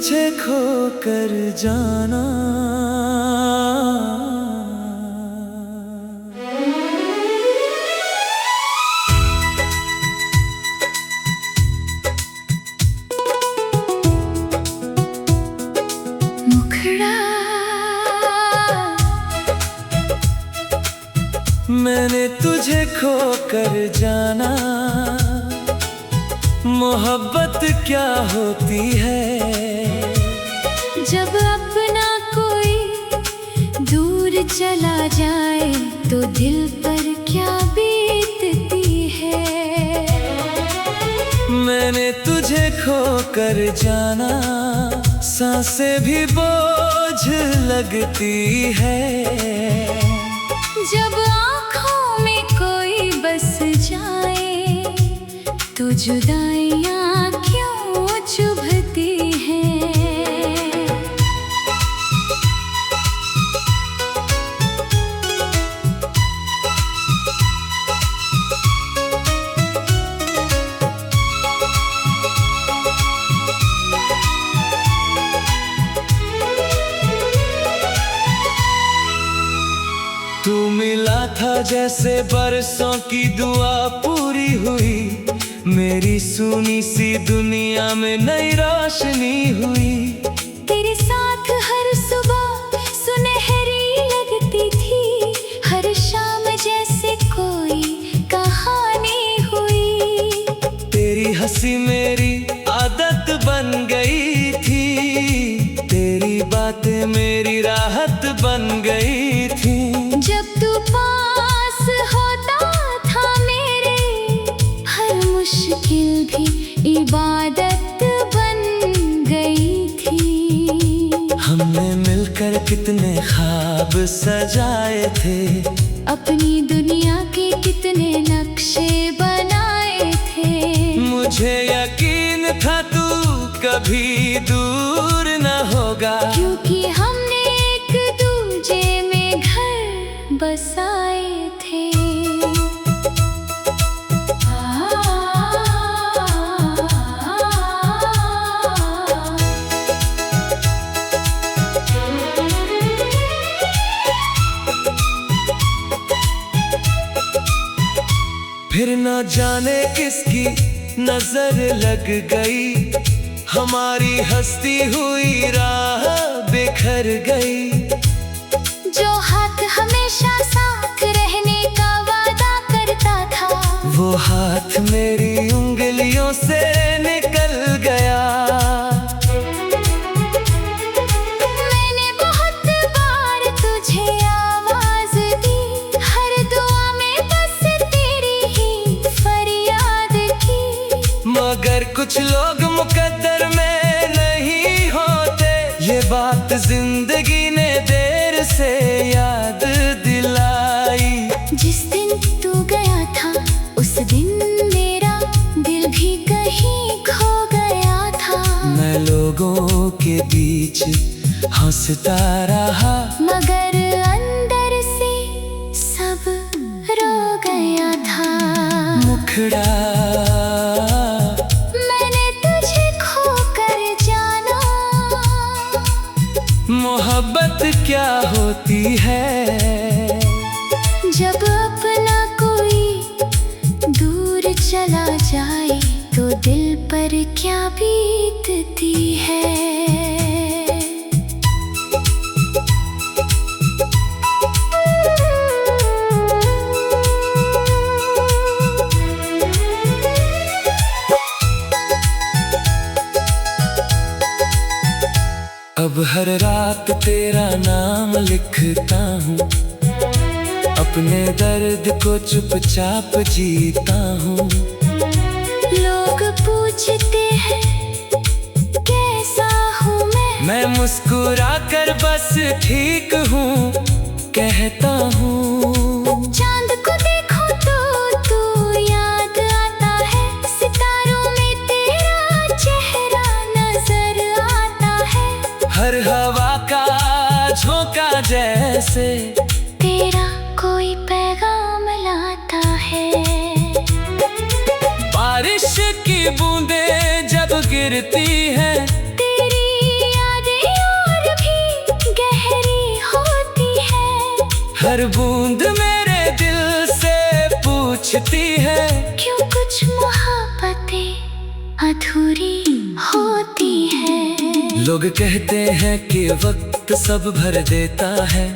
तुझे खो कर जाना। मुखड़ा मैंने तुझे खो कर जाना। मोहब्बत क्या होती है? जब अपना कोई दूर चला जाए तो दिल पर क्या बीतती है। मैंने तुझे खो कर जाना, सांसें भी बोझ लगती है। जब आँखों में कोई बस जाए तो जुदाइयाँ क्यों चुभती हैं। तू मिला था जैसे बरसों की दुआ पूरी हुई। मेरी सुनी सी दुनिया में नई रोशनी हुई। तेरे साथ हर सुबह सुनहरी लगती थी। हर शाम जैसे कोई कहानी हुई। तेरी हंसी मेरी आदत बन गई थी। तेरी बातें मेरी राहत बन गई थी। जब तू पास होता था मेरे, हर मुश्किल भी इबादत बन गई थी। हमने मिलकर कितने ख्वाब सजाए थे। अपनी दुनिया के कितने नक्शे बनाए थे। मुझे यकीन था तू कभी दूर न होगा, क्योंकि हमने एक दूजे में घर बसाए थे। फिर न जाने किसकी नजर लग गई। हमारी हस्ती हुई राह बिखर गई। जो हाथ हमेशा साथ रहने का वादा करता था, वो हाथ मेरी उंगलियों से निकल गया। मैंने बहुत बार तुझे आवाज दी। हर दुआ में बस तेरी ही फरियाद की। मगर कुछ लोग मुकद्दर में नहीं होते। ये बात जिंदगी ने देर से याद दिलाई। जिस दिन तू गया था उस दिन मेरा दिल भी कहीं खो गया था। मैं लोगों के बीच हंसता रहा, मगर अंदर से सब रो गया था। मुखड़ा मैंने तुझे खो कर जाना। मोहब्बत क्या होती है? जब अपना कोई दूर चला जाए तो दिल पर क्या बीतती है। अब हर रात तेरा नाम लिखता हूँ। अपने दर्द को चुपचाप जीता हूँ। लोग पूछते हैं कैसा हूँ मैं मुस्कुरा कर बस ठीक हूँ कहता हूँ। चांद को देखो तो तू याद आता है। सितारों में तेरा चेहरा नजर आता है। हर हवा का झोंका जैसे तेरा कोई पैगाम लाता है। बारिश की बूंदें जब गिरती हैं, तेरी हर बूंद मेरे दिल से पूछती है, क्यों कुछ मोहब्बतें अधूरी होती है। लोग कहते हैं कि वक्त सब भर देता है,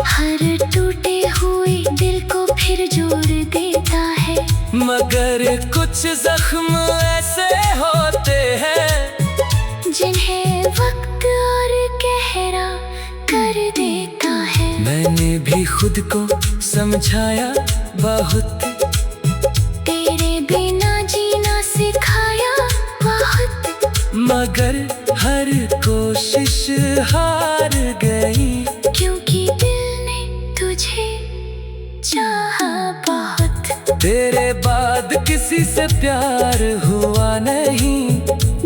हर टूटे हुए दिल को फिर जोड़ देता है। मगर कुछ जख्म ऐसे होते हैं जिन्हें वक्त और गहरा कर देता है। मैंने भी खुद को समझाया बहुत, तेरे बिना जीना सिखाया बहुत। मगर हर कोशिश हार गई, क्योंकि दिल ने तुझे चाहा बहुत। तेरे बाद किसी से प्यार हुआ नहीं,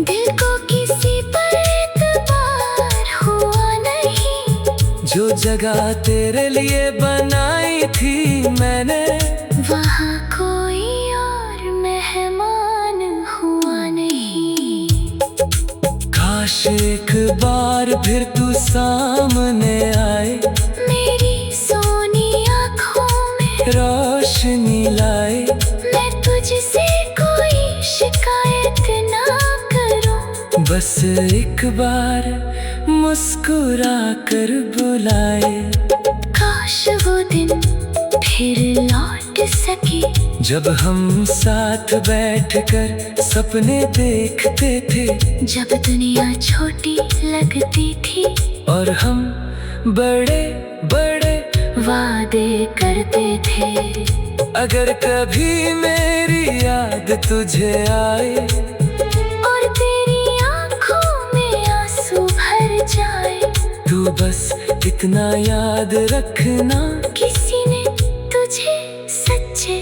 दिल को किसी पर एतबार हुआ नहीं। जो जगह तेरे लिए बनाई थी मैंने, वहाँ कोई और मेहमान हुआ नहीं। काश एक बार फिर तू सामने आए, मेरी सोनी आँखों में रोशनी लाए। मैं तुझसे कोई शिकायत ना करूं, बस एक बार मुस्कुरा कर बुलाए। काश वो दिन फिर लौट सके, जब हम साथ बैठकर सपने देखते थे, जब दुनिया छोटी लगती थी और हम बड़े बड़े वादे करते थे। अगर कभी मेरी याद तुझे आए, और तेरी आँखों में आंसू भर जाए, तू बस इतना याद रखना, किसी ने तुझे सच्चे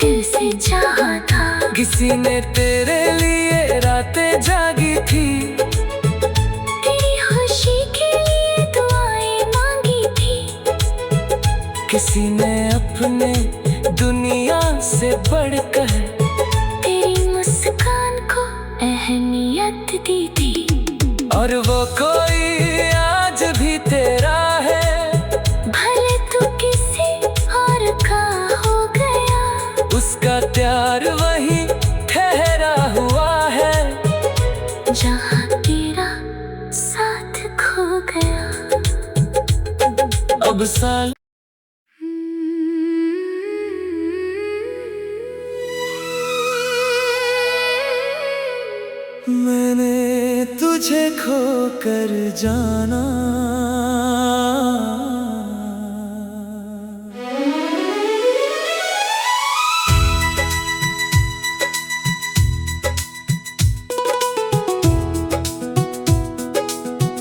दिल से चाहा था। किसी ने तेरे लिए रातें जागी थी, तेरी खुशी के लिए दुआएं मांगी थी। किसी ने अपने दुनिया से बढ़कर तेरी मुस्कान को अहमियत दी थी। और वो कोई आज भी तेरा है, भले तू किसी और का हो गया, उसका प्यार वहीं ठहरा हुआ है, जहाँ तेरा साथ खो गया। अब साल मैंने तुझे खोकर जाना,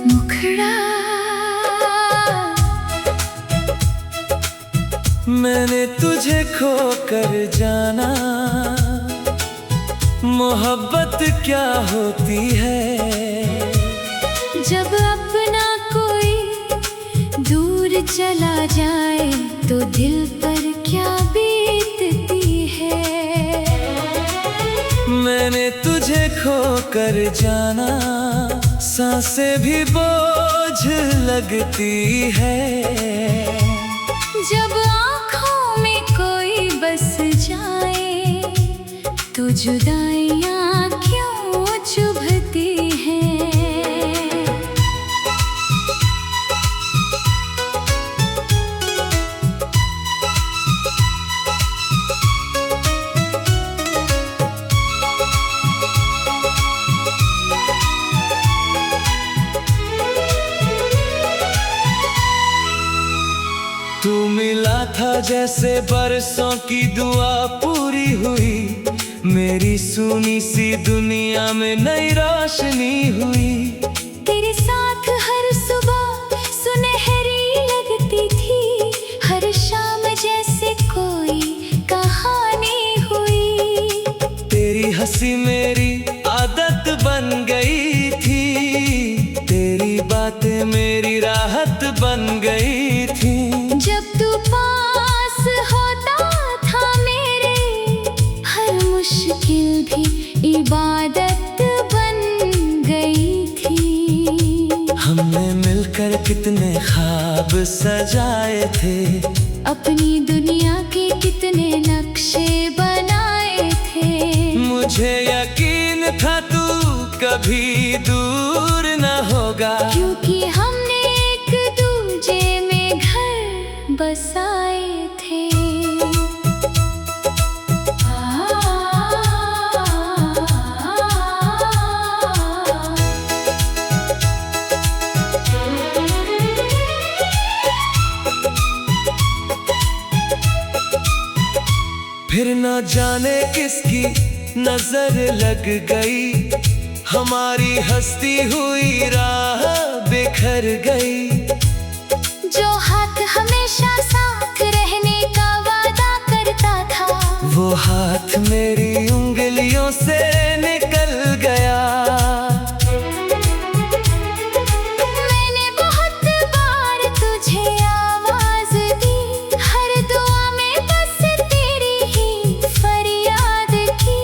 मुखड़ा मैंने तुझे खोकर जाना। मोहब्बत क्या होती है, जब अपना कोई दूर चला जाए तो दिल पर क्या बीतती है। मैंने तुझे खोकर जाना, सांसें भी बोझ लगती है। जब आँखों में कोई बस जाए तो जुदाइयाँ क्यों चुभती हैं। तू मिला था जैसे बरसों की दुआ पूरी हुई, मेरी सुनी सी दुनिया में नई रोशनी हुई। तेरे साथ हर सुबह सुनहरी लगती थी, हर शाम जैसे कोई कहानी हुई। तेरी हंसी मेरी आदत बन गई थी, तेरी बातें मेरी राहत बन गई थी। जब तू पास होता था मेरे, हर मुश्किल भी इबादत बन गई थी। सजाए थे। अपनी दुनिया के कितने नक्शे बनाए थे। मुझे यकीन था तू कभी दूर न होगा, क्योंकि हमने एक दूजे में घर बसाए थे। फिर न जाने किसकी नजर लग गई, हमारी हंसती हुई राह बिखर गई। जो हाथ हमेशा साथ रहने का वादा करता था, वो हाथ मेरी उंगलियों से निकल गया। मैंने बहुत बार तुझे आवाज दी, हर दुआ में बस तेरी ही फरियाद की।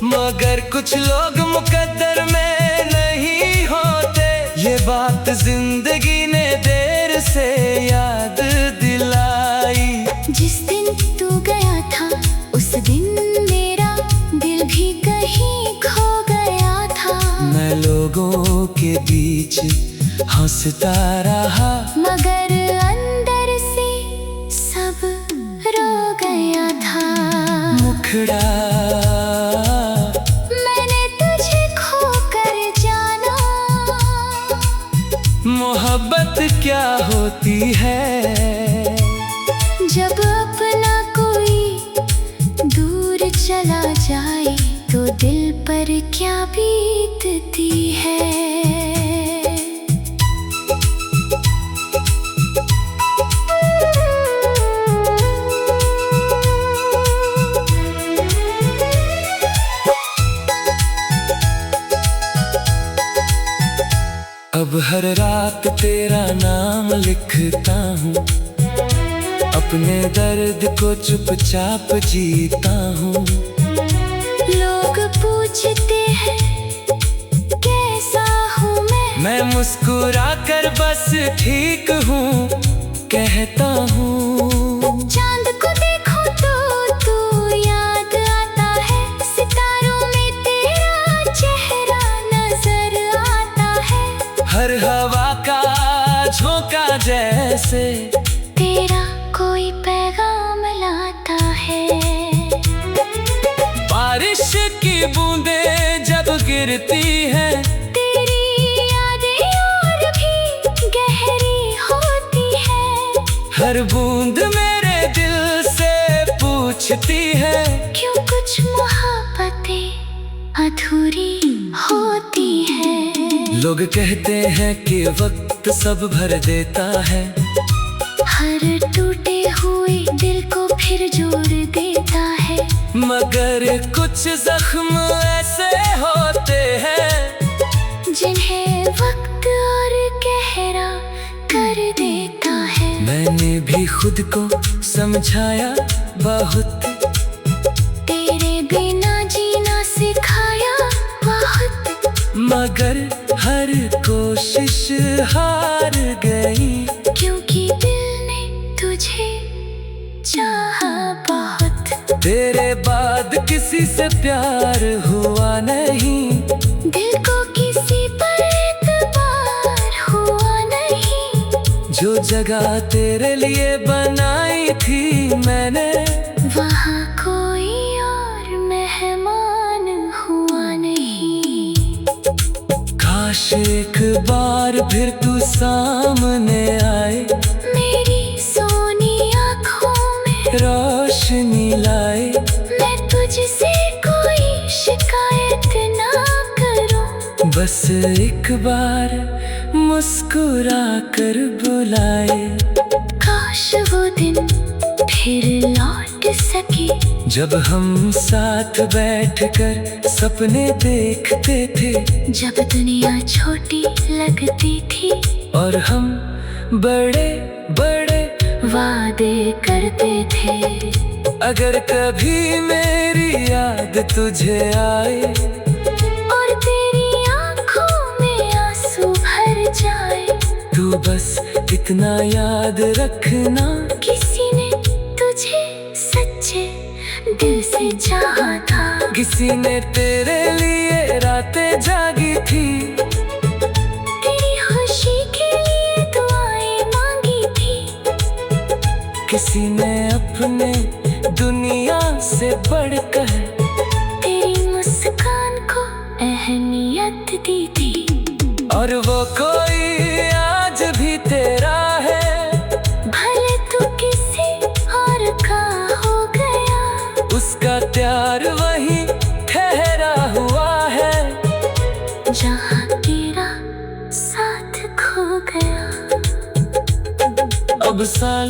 मगर कुछ लोग मुकद्दर में नहीं होते, ये बात जिंदगी ने देर से याद दिलाई। जिस दिन तू गया था उस दिन मेरा दिल भी कहीं खो गया था। मैं लोगों के बीच हंसता रहा, मगर अंदर से सब रो गया था। मुखड़ा मैंने तुझे खोकर जाना, मोहब्बत क्या होती है। जब अपना कोई दूर चला जाए तो दिल पर क्या बीतती है। अब हर रात तेरा नाम लिखता हूँ, अपने दर्द को चुपचाप जीता हूँ। लोग पूछते हैं कैसा हूँ मैं मुस्कुरा कर बस ठीक हूँ कहता हूँ। चांद को देखो तो तू याद आता है, सितारों में तेरा चेहरा नजर आता है। हर हवा का झोंका जैसे तेरा कोई पैगाम लाता है। बारिश की बूंदें जब गिरती हैं, तेरी यादें और भी गहरी होती है। हर बूंद मेरे दिल से पूछती है, क्यों कुछ मोहब्बतें अधूरी होती है। लोग कहते हैं कि वक्त सब भर देता है, हर टूटे हुए दिल को फिर जोड़ देता है। मगर कुछ जख्म ऐसे होते हैं जिन्हें वक्त और गहरा कर देता है। मैंने भी खुद को समझाया बहुत, तेरे बिना जीना सिखाया बहुत, मगर हर कोशिश हार गई। क्योंकि दिल ने तुझे चाहा बहुत। तेरे बाद किसी से प्यार हुआ नहीं, दिल को किसी पर एतबार हुआ नहीं। जो जगह तेरे लिए बनाई थी मैंने, वहाँ कोई और मेहमान हुआ नहीं। काश एक बार फिर तू सामने आए, मेरी सोनी आँखों में रोशनी लाए। मैं तुझसे कोई शिकायत ना करूं, बस एक बार मुस्कुरा कर बुलाए। काश वो दिन फिर लौट सके, जब हम साथ बैठकर सपने देखते थे, जब दुनिया छोटी लगती थी और हम बड़े बड़े वादे करते थे। अगर कभी मेरी याद तुझे आए और तेरी आँखों में आंसू भर जाए, तू तू बस इतना याद रखना, किसी ने तुझे सच्चे दिल से चाहा था, किसी ने तेरे लिए रातें जागी थी, तेरी खुशी के लिए दुआएं मांगी थी, किसी ने अपने दुनिया से बढ़कर तेरी मुस्कान को अहमियत दी थी। और वो कोई आज भी तेरा है, भले तू किसी और का हो गया, उसका प्यार वही ठहरा हुआ है जहाँ तेरा साथ खो गया। अब साल